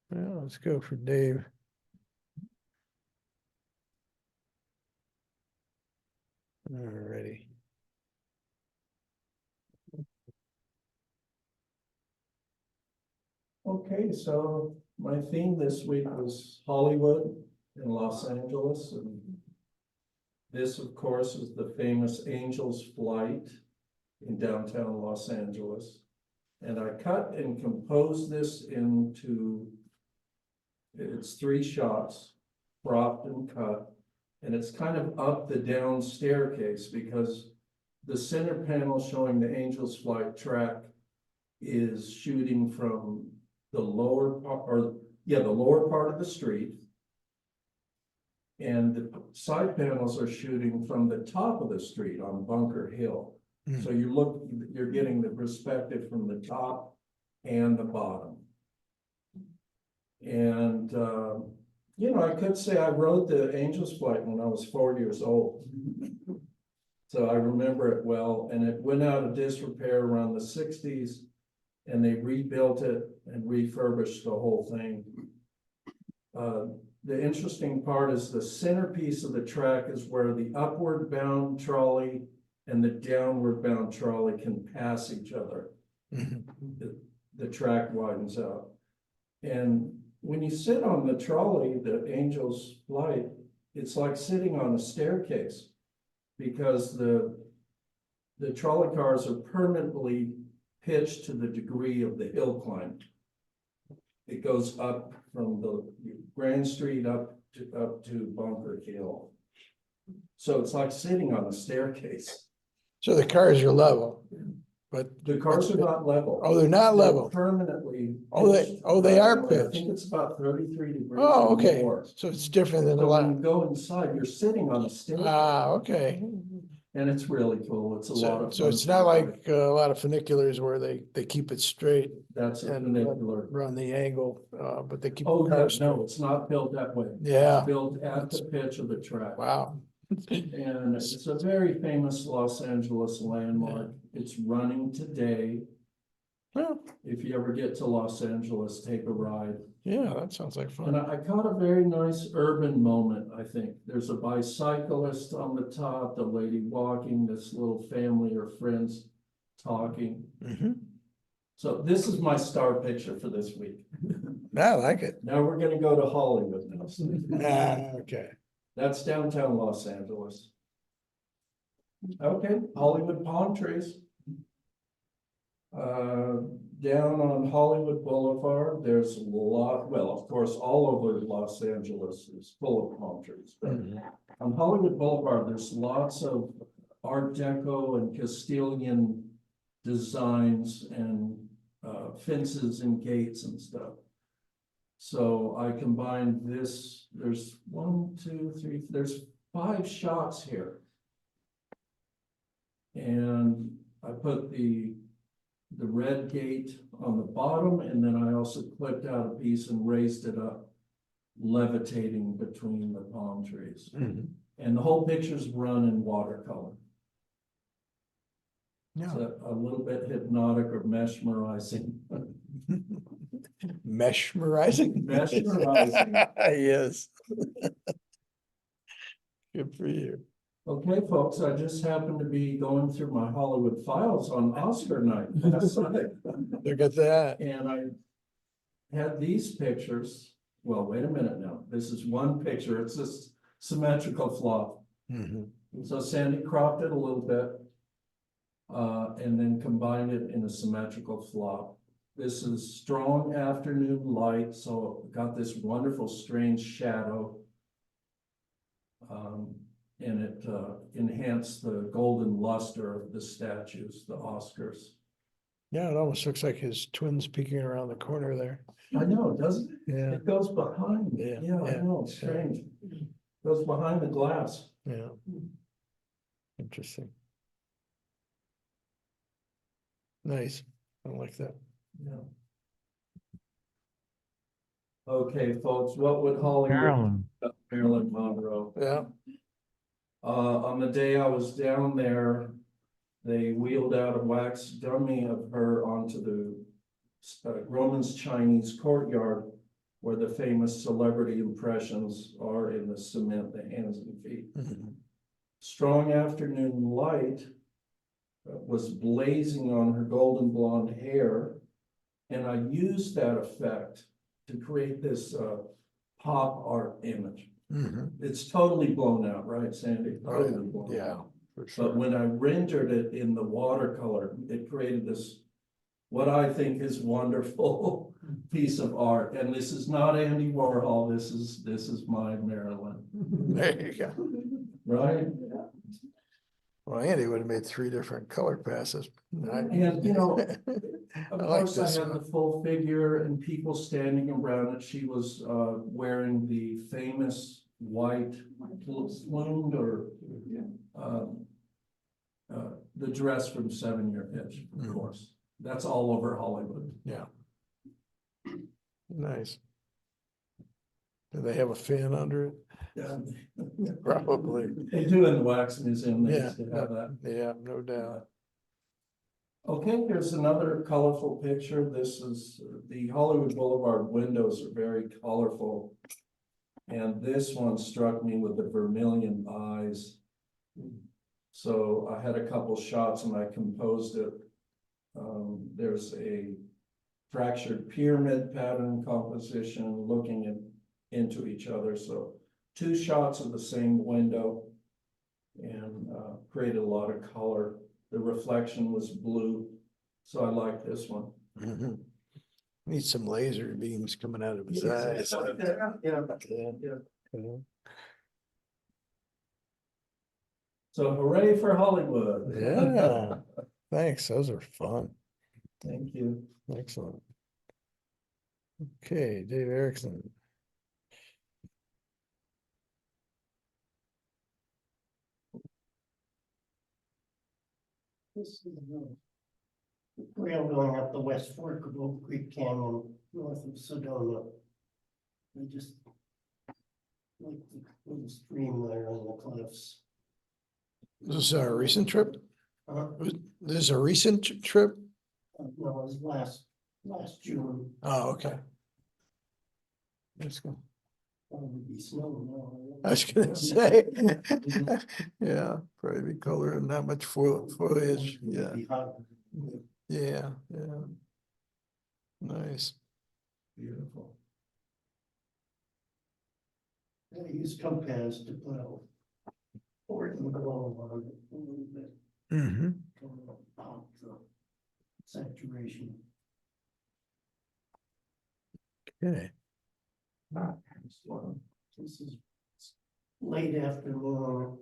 Well, let's go for Dave. Alrighty. Okay, so my theme this week was Hollywood in Los Angeles, and this, of course, is the famous Angels Flight in downtown Los Angeles. And I cut and composed this into, it's 3 shots, cropped and cut, and it's kind of up the down staircase because the center panel showing the Angels Flight track is shooting from the lower part, or yeah, the lower part of the street. And the side panels are shooting from the top of the street on Bunker Hill. Mm. So you're getting the perspective from the top and the bottom. And, you know, I could say I wrote the Angels Flight when I was 4 years old. So I remember it well, and it went out of disrepair around the 60s. And they rebuilt it and refurbished the whole thing. The interesting part is the centerpiece of the track is where the upward bound trolley and the downward bound trolley can pass each other. Mhm. The track widens out. And when you sit on the trolley, the Angels Flight, it's like sitting on a staircase because the trolley cars are permanently pitched to the degree of the hill climb. It goes up from the Grand Street up to Bunker Hill. So it's like sitting on a staircase. So the cars are level, but. The cars are not level. Oh, they're not They're level. permanently. Oh, they are I pitched. think it's about 33 degrees. Oh, or okay. more. So it's different than a So when you lot. go inside, you're sitting on a staircase. Ah, okay. And it's really cool. It's a lot of So fun. it's not like a lot of funiculars where they keep it straight That's a and funicular. run the angle, but they keep. Oh, the yeah, cars no, straight. it's not built that way. Yeah. It's built at the pitch of the track. Wow. And it's a very famous Los Angeles landmark. It's running today. Well, If you ever get to Los Angeles, take a ride. yeah, that sounds like And fun. I caught a very nice urban moment, I think. There's a bicyclist on the top, the lady walking, this little family or friends talking. Mhm. So this is my star picture for this week. I like it. Now we're gonna go to Hollywood now. Ah, okay. That's downtown Los Angeles. Okay, Hollywood palm trees. Down on Hollywood Boulevard, there's a lot, well, of course, all over Los Angeles is full of palm trees. But Mhm. on Hollywood Boulevard, there's lots of Art Deco and Castilian designs and fences and gates and stuff. So I combined this, there's 1, 2, 3, there's 5 shots here. And I put the red gate on the bottom, and then I also clipped out a piece and raised it up, levitating between the palm trees. Mhm. And the whole picture's run in watercolor. Yeah. So a little bit hypnotic or mesmerizing. Mesmerizing. Mesmerizing. Yes. Good for you. Okay, folks, I just happened to be going through my Hollywood files on Oscar night last night. Look at that. And I had these pictures. Well, wait a minute now. This is one picture. It's this symmetrical flop. Mhm. So Sandy cropped it a little bit. And then combined it in a symmetrical flop. This is strong afternoon light, so it got this wonderful strange shadow. And it enhanced the golden luster of the statues, the Oscars. Yeah, it almost looks like his twins peeking around the corner there. I know, doesn't it? Yeah, It goes behind. Yeah, Yeah, I yeah, know, it's strange. Goes behind the glass. yeah. Interesting. Nice. I like that. Yeah. Okay, folks, what would Hollywood, Carolyn, Marilyn Monroe? Yeah. On the day I was down there, they wheeled out a wax dummy of her onto the Grauman's Chinese courtyard, where the famous celebrity impressions are in the cement, the hands and feet. Mhm. Strong afternoon light was blazing on her golden blonde hair, and I used that effect to create this pop art image. Mhm. It's totally blown out, right, Sandy? Oh, Totally blown yeah, out. for But sure. when I rendered it in the watercolor, it created this, what I think is wonderful piece of art. And this is not Andy Warhol, this is my Marilyn, There you go. right? Well, Andy would have made 3 different color passes. And, you know, I Of like course, I this had one. the full figure and people standing around it. She was wearing the famous white plumed or the dress from 7-Year Itch, of Mhm. course. That's all over Hollywood. Yeah. Nice. Do they have a fan under it? Yeah. Probably. They do in the Wax Museum. They Yeah, used to have that. Yeah, no doubt. Okay, here's another colorful picture. This is the Hollywood Boulevard windows are very colorful. And this one struck me with the vermilion eyes. So I had a couple shots and I composed it. There's a fractured pyramid pattern composition looking into each other. So 2 shots of the same window and created a lot of color. The reflection was blue, so I like this one. Mhm. Need some laser beams coming out of his eyes. Yeah. So hooray for Hollywood. Yeah, thanks, those are fun. Thank you. Excellent. Okay, Dave Erickson. This is the trail going up the West Fork of Oak Creek Canyon, north of Sedona. I just like the little stream there on the cliffs. Is this a recent trip? Uh, This is a recent trip? no, it was last June, Oh, okay. Let's go. probably be snow now. I was gonna say. Yeah, probably be color and not much foliage, yeah, Be hot. yeah, yeah. Nice. Beautiful. I use compass to put a organ glow on it a little bit, Mm-hmm. to pop the saturation. Okay. This is late afternoon,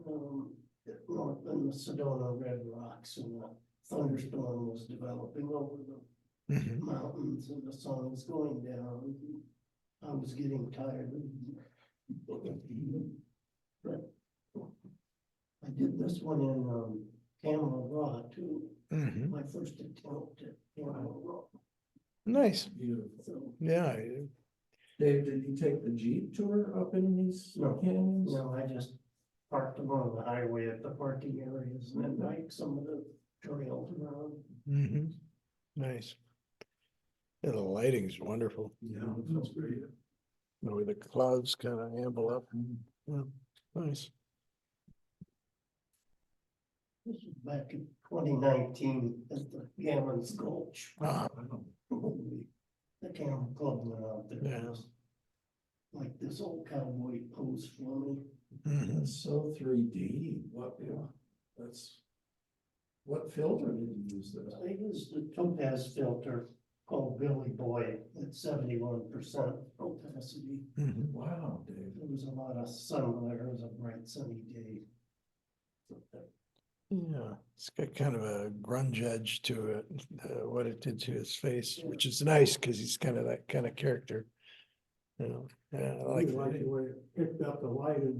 north in the Sedona Red Rocks, and the thunderstorm was developing over the Mhm. mountains, and the sun was going down. I was getting tired. But I did this one in camera raw too, Mhm. my first attempt at camera raw, Nice, Beautiful. so. yeah, Dave, did you take the Jeep tour up in these No, canyons? No, I just parked along the highway at the parking areas and then hiked some of the trails around. mhm, nice. Yeah, the lighting's wonderful. Yeah, that's great. The way the clouds kind of amble up. Yeah, nice. This was back in 2019 at the Gammons Gulch. Ah, The camera club went out there. Yeah. It was like this old cowboy pose for me. mhm. That's so 3D, what, yeah, that's. What filter did you use there? I used the Topaz filter called Billy Boy at 71% opacity. Mhm. Wow, Dave. There was a lot of sun glare. It was a bright sunny day. Yeah, it's got kind of a grunge edge to it, what it did to his face, which is nice, cause he's kind of that kind of character. You know, yeah, I like Like the that. way it picked up the light in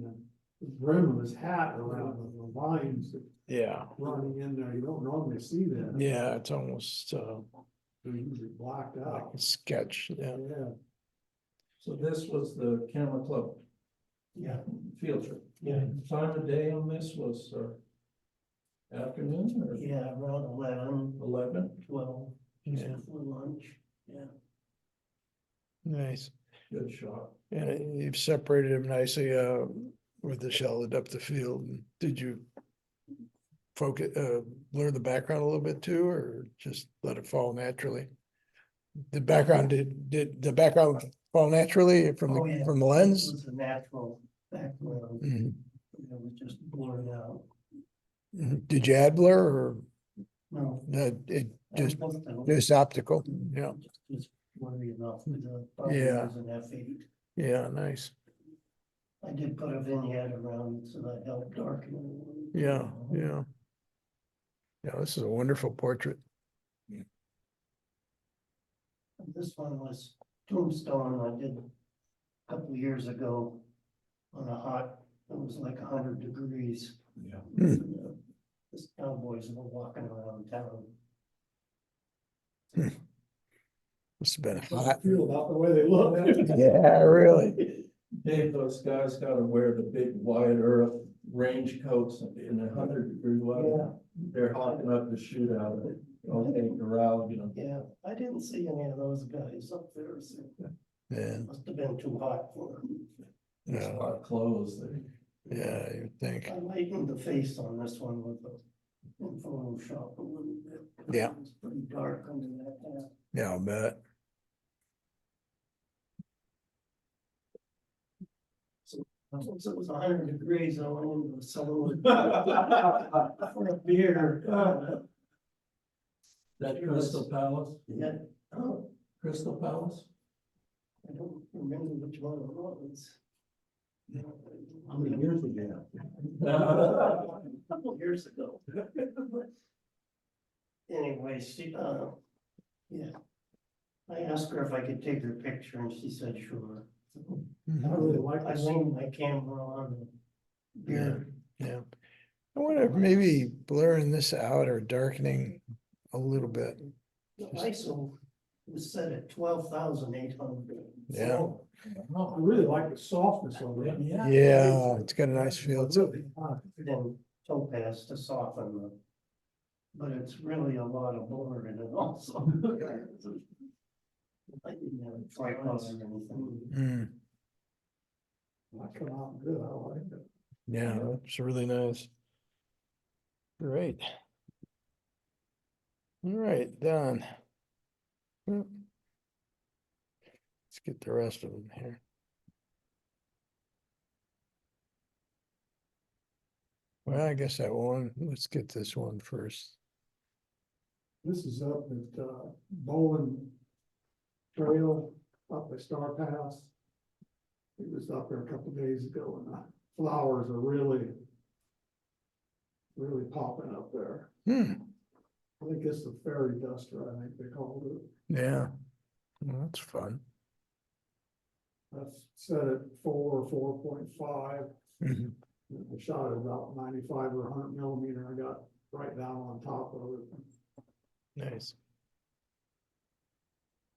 the brim of his hat around the vines Yeah, running in there. You don't normally see that. yeah, it's almost, They're usually blacked like out. a sketch, yeah. Yeah. So this was the camera club Yeah, field trip. yeah, Time of day on this was, afternoon or yeah, around 11, 11? 12, just Yeah. before lunch, yeah. Nice. Good shot. And you've separated him nicely, with the shell up the field. Did you focus, blur the background a little bit too, or just let it fall naturally? The background, did the background fall naturally from Oh, yeah. the, from the It lens? was a natural background, Mhm. it was just blurred out. Mhm. Did you add blur or No. it I just, must have- just optical? Yeah, Just blurry enough with the, probably Yeah. was an F8. yeah, nice. I did put a vignette around it, so that helped darken it. a little. Yeah, yeah. Yeah, this is a wonderful portrait. This one was Tombstone I did a couple years ago on a hot, it was like 100 degrees. Yeah. And, This cowboys were walking around town. Must have been hot. Feel about the way they look. Yeah, really. Dave, those guys gotta wear the big wide earth range coats in 100-degree weather. They're hopping up to shoot out of it. Okay, corral, you know. Yeah, I didn't see any of those guys up there, so Yeah, must have been too hot for them. There's a yeah, lot of clothes there. yeah, you think. I lightened the face on this one with the in Photoshop a little bit. Yeah. It's pretty dark under that hat. Yeah, I'll bet. Since it was 100 degrees, I went into the sun for a beer. That Crystal Palace, Yeah, oh, Crystal Palace? I don't remember which one it was. How many years ago? A couple years ago. Anyway, she, yeah. I asked her if I could take her picture and she said, sure. I Mhm. really like I this. leaned my camera on the beer. Yeah. I wonder if maybe blurring this out or darkening a little bit. The ISO was set at 12,800. Yeah. I really like the softness of it. Yeah, it's got a nice feel to it. Then Topaz to soften the. But it's really a lot of blur in it also. I didn't have a tripod or anything. Mm, That come out good, I like it. yeah, that's really nice. Great. All right, done. Let's get the rest of them here. Well, I guess that one, let's get this one first. This is up at Bowling Trail up by Star Pass. It was up there a couple days ago and the flowers are really popping up there. Hmm, I think it's the fairy duster, I think they called it. yeah. Well, that's fun. That's set at 4.5. Mhm. I shot at about 95 or 100 millimeter. I got right down on top of it. Nice.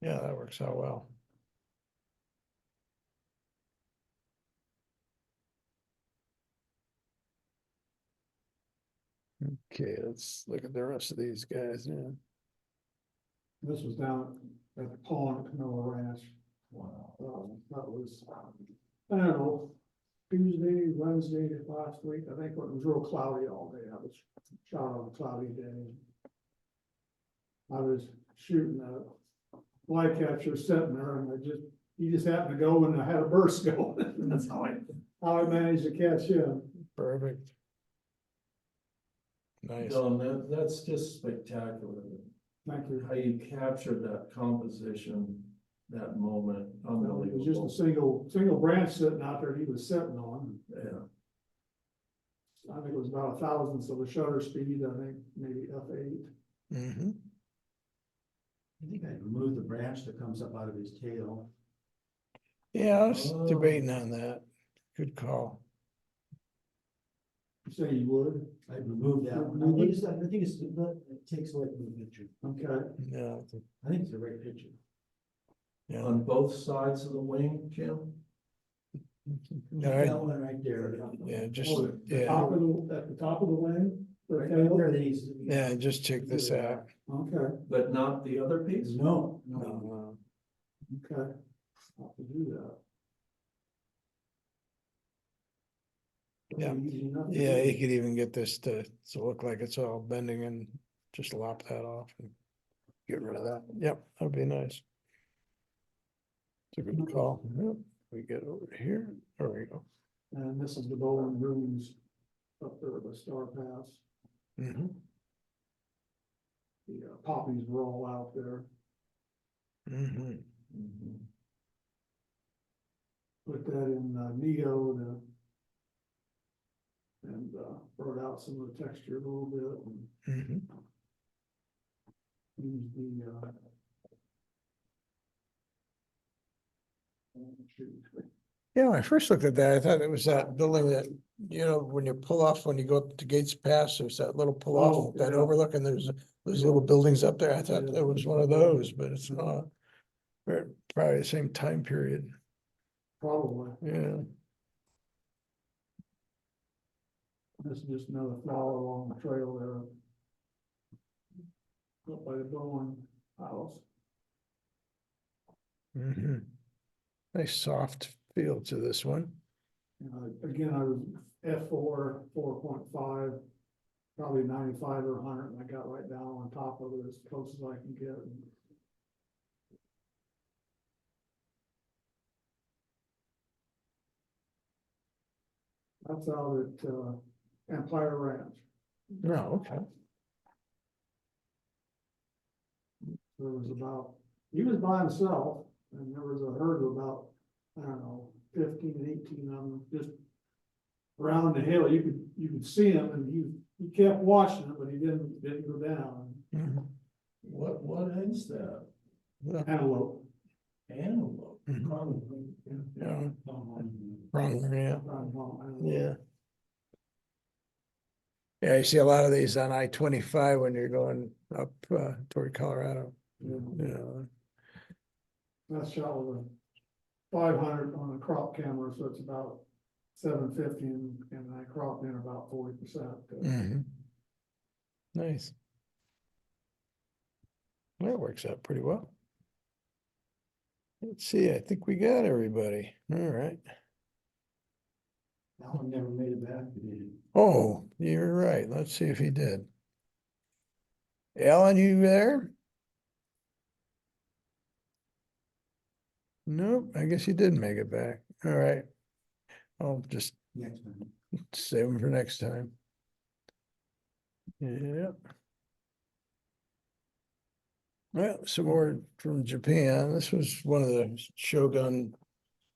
Yeah, that works out well. Okay, let's look at the rest of these guys, yeah. This was down at the pond at Canoa Ranch. Wow. That was, I don't know, Tuesday, Wednesday last week, I think it was real cloudy all day, I was shot on a cloudy day. I was shooting a flycatcher sitting there and he just happened to go and I had a burst going, that's how I managed to catch him. Perfect. Nice. Don, that's just spectacular, Thank you. how you captured that composition, that moment, It was just unbelievable. a single branch sitting out there he was sitting on. Yeah, I think it was about 1,000th of a shutter speed, I think maybe f8. Mm-hmm. I think I'd remove the branch that comes up out of his tail. Yeah, I was Oh. debating on that. Good call. You say you would? I'd remove that one. I think it takes away from the picture. Okay. Yeah, I think it's the right picture. yeah. on both sides of the wing, Jim? No, That one right there. yeah, just, Oh, at the yeah, top of at the top of the wing? Right there, that he's. yeah, just check this out. Okay, But not the other piece? No, No, no. no. okay. I'll have to do that. Yeah. Easy enough to Yeah, do. you could even get this to look like it's all bending and just lop that off and get rid of that. Yep, that'd be nice. It's a good call. Yep, we get over here. There we go. And this is the bowling rooms up there at the Star Pass. Mm-hmm. The poppies were all out there. Mm-hmm. Put that in Neo and brought out some of the texture a little bit and Mm-hmm. used the Yeah, when I first looked at that, I thought it was that building that, you know, when you pull off, when you go up to Gates Pass, there's that little pull Oh, off, that yeah. overlook, and there's those little buildings up there. I thought it was one of those, but it's not. Probably the same time period, probably. yeah. This is just another flower along the trail there. Up by the Bowen house. Mm-hmm. Nice soft feel to this one. Again, I was F4, 4.5, probably 95 or 100, and I got right down on top of it as close as I can get. That's out at Empire Ranch. No, okay. There was he was by himself, and there was a herd of about, I don't know, 15, 18 of them, just around the hill. You could see him, and he kept watching it, but he didn't go down. Mhm. What is that? Yeah. Antelope. Antelope? Mhm. Probably, Yeah, yeah. wrong, yeah, Antelope. yeah. Yeah, you see a lot of these on I-25 when you're going up toward Colorado, Yeah. you know. That's shot with a 500 on a crop camera, so it's about 750, and I cropped in about 40%. Mhm. Nice. That works out pretty well. Let's see, I think we got everybody. All right. Alan never made it back, did he? Oh, you're right. Let's see if he did. Alan, you there? Nope, I guess he did make it back. All right. I'll just Next time. save him for next time. Yeah. Well, some more from Japan. This was one of the Shogun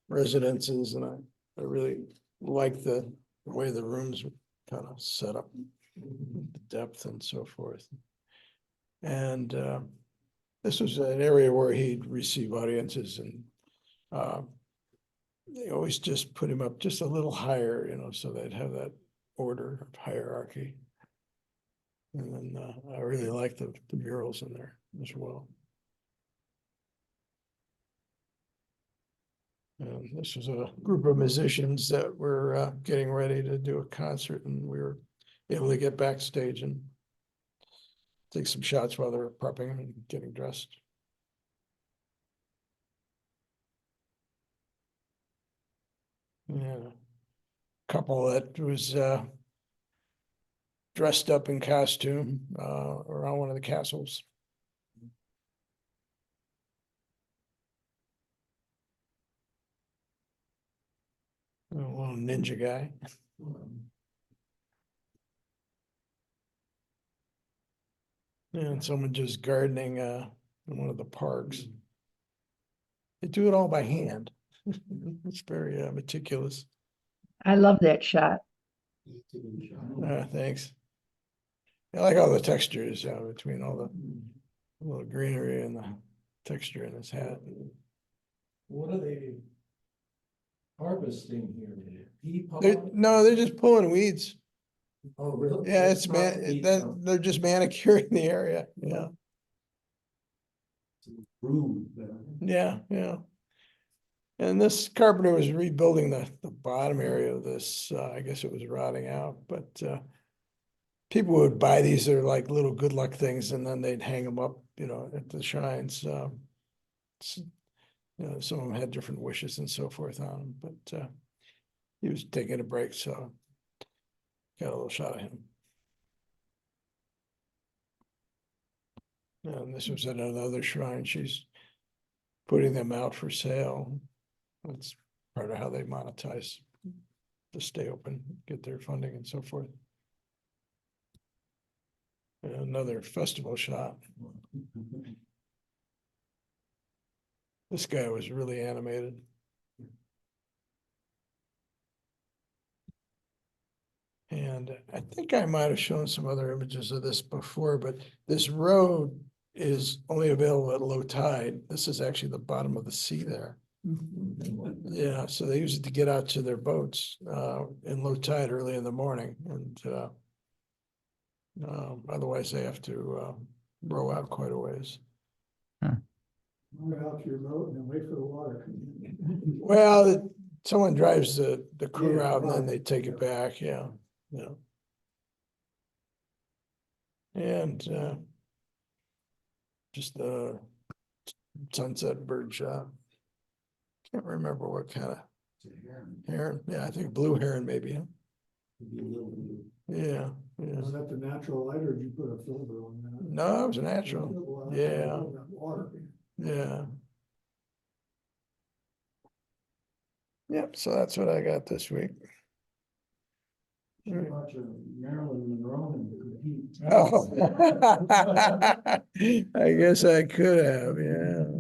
residences, and I really like the way the rooms were kind of set up, the depth and so forth. And this was an area where he'd receive audiences, and they always just put him up just a little higher, you know, so they'd have that order of hierarchy. And then, I really like the murals in there as well. And this was a group of musicians that were getting ready to do a concert, and we were able to get backstage and take some shots while they were prepping and getting dressed. Yeah. Couple that was dressed up in costume around one of the castles. A little ninja guy. And someone just gardening in one of the parks. They do it all by hand. It's very meticulous. I love that shot. Thanks. I like all the textures between all the little greenery and the texture in his hat. What are they harvesting here? Pea pod? No, they're just pulling weeds. Oh, really? Yeah, it's not pea pod. they're just manicuring the area. Yeah, Room. yeah, yeah. And this carpenter was rebuilding the bottom area of this. I guess it was rotting out, but people would buy these. They're like little good luck things, and then they'd hang them up, at the shrines. Some of them had different wishes and so forth on them, but he was taking a break, so got a little shot of him. And this was at another shrine. She's putting them out for sale. That's part of how they monetize to stay open, get their funding and so forth. And another festival shot. This guy was really animated. And I think I might have shown some other images of this before, but this road is only available at low tide. This is actually the bottom of the sea there. Yeah, so they use it to get out to their boats in low tide early in the morning, and otherwise they have to row out quite a ways. Run out to your boat and then wait for the water. Well, someone drives the crew Yeah, out and then right. they take it back, yeah. And just the sunset bird shot. Can't remember what kind of heron. Yeah, I think blue heron maybe. Huh? Yeah, yeah. Was that the natural light or did you put a filter on that? No, it was natural. Yeah. Water. Yeah. Yep, so that's what I got this week. Watch Marilyn Monroe and compete. Oh. I guess I could have, yeah.